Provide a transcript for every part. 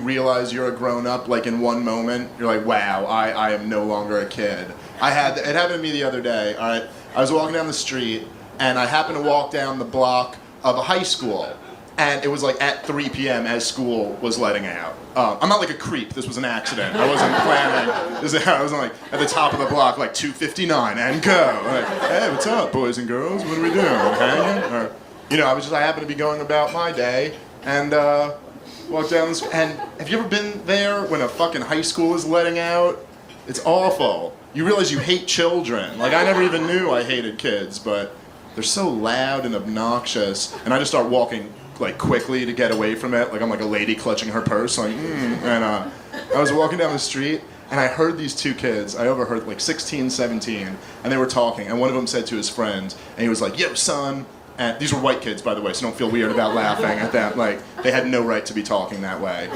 realize you're a grown-up, like in one moment, you're like, wow, I am no longer a kid. It happened to me the other day, all right? I was walking down the street, and I happened to walk down the block of a high school, and it was like at 3 p.m. as school was letting out. I'm not like a creep, this was an accident. I wasn't planning. I was like at the top of the block, like 2:59 and go. Like, hey, what's up, boys and girls? What are we doing? Hanging? Or, I happened to be going about my day, and walked down this, and have you ever been there when a fucking high school is letting out? It's awful. You realize you hate children. Like, I never even knew I hated kids, but they're so loud and obnoxious, and I just start walking like quickly to get away from it, like I'm like a lady clutching her purse, like, and I was walking down the street, and I heard these two kids, I overheard like 16, 17, and they were talking, and one of them said to his friend, and he was like, yo, son, and these were white kids, by the way, so don't feel weird about laughing at that, like, they had no right to be talking that way.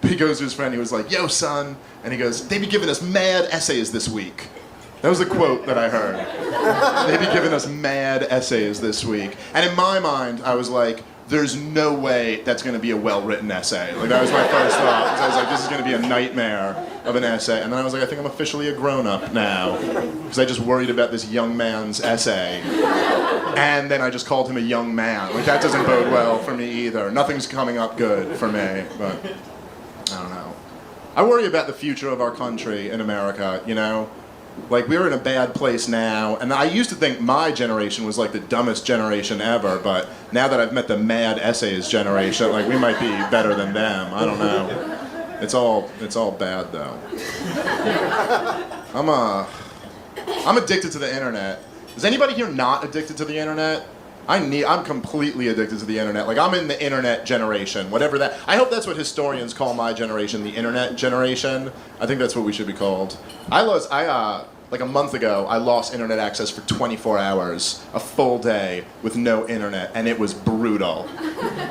He goes to his friend, he was like, yo, son, and he goes, they be giving us mad essays this week. That was the quote that I heard. They be giving us mad essays this week. And in my mind, I was like, there's no way that's going to be a well-written essay. Like, that was my first thought. I was like, this is going to be a nightmare of an essay. And then I was like, I think I'm officially a grown-up now. Because I just worried about this young man's essay. And then I just called him a young man. Like, that doesn't bode well for me either. Nothing's coming up good for me. But, I don't know. I worry about the future of our country in America, you know? Like, we're in a bad place now, and I used to think my generation was like the dumbest generation ever, but now that I've met the mad essays generation, like, we might be better than them. I don't know. It's all bad though. I'm addicted to the internet. Is anybody here not addicted to the internet? I'm completely addicted to the internet. Like, I'm in the internet generation, whatever that. I hope that's what historians call my generation, the internet generation. I think that's what we should be called. Like a month ago, I lost internet access for 24 hours, a full day with no internet, and it was brutal.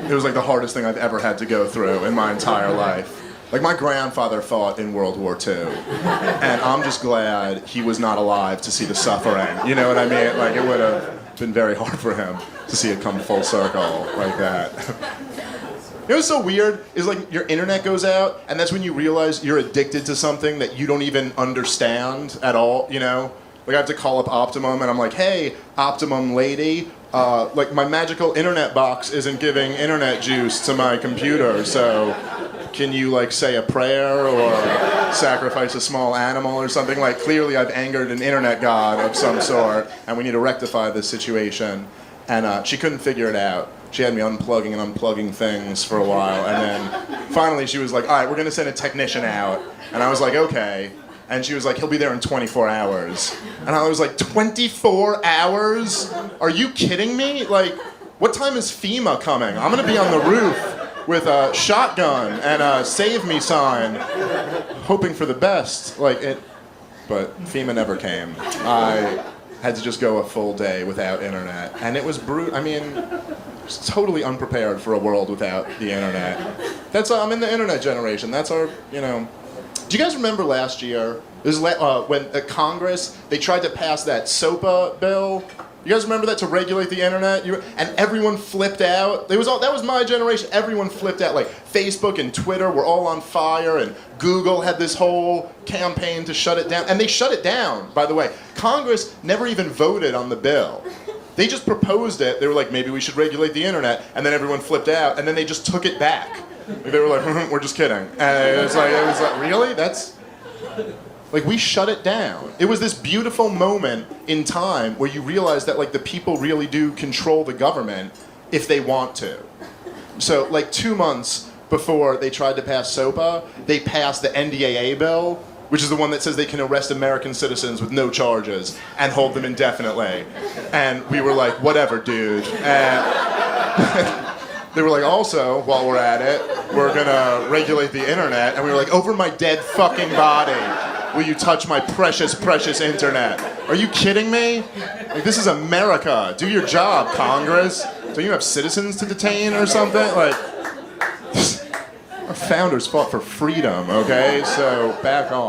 It was like the hardest thing I've ever had to go through in my entire life. Like, my grandfather fought in World War II, and I'm just glad he was not alive to see the suffering. You know what I mean? Like, it would have been very hard for him to see it come full circle like that. You know what's so weird is, like, your internet goes out, and that's when you realize you're addicted to something that you don't even understand at all, you know? Like, I have to call up Optimum, and I'm like, hey, Optimum lady, like, my magical internet box isn't giving internet juice to my computer, so can you, like, say a prayer or sacrifice a small animal or something? Like, clearly I've angered an internet god of some sort, and we need to rectify this situation. And she couldn't figure it out. She had me unplugging and unplugging things for a while, and then finally she was like, all right, we're gonna send a technician out. And I was like, okay. And she was like, he'll be there in 24 hours. And I was like, 24 hours? Are you kidding me? Like, what time is FEMA coming? I'm gonna be on the roof with a shotgun and a save me sign, hoping for the best. But FEMA never came. I had to just go a full day without internet, and it was brutal. I mean, just totally unprepared for a world without the internet. I'm in the internet generation. That's our, you know. Do you guys remember last year? This is when Congress, they tried to pass that SOPA bill. You guys remember that, to regulate the internet? And everyone flipped out. That was my generation. Everyone flipped out. Like, Facebook and Twitter were all on fire, and Google had this whole campaign to shut it down. And they shut it down, by the way. Congress never even voted on the bill. They just proposed it. They were like, maybe we should regulate the internet. And then everyone flipped out, and then they just took it back. They were like, we're just kidding. And it was like, really? Like, we shut it down. It was this beautiful moment in time where you realize that, like, the people really do control the government if they want to. So, like, 2 months before they tried to pass SOPA, they passed the NDAA bill, which is the one that says they can arrest American citizens with no charges and hold them indefinitely. And we were like, whatever, dude. And they were like, also, while we're at it, we're gonna regulate the internet. And we were like, over my dead fucking body, will you touch my precious, precious internet? Are you kidding me? Like, this is America. Do your job, Congress. Don't you have citizens to detain or something? Like, our founders fought for freedom, okay? So back off.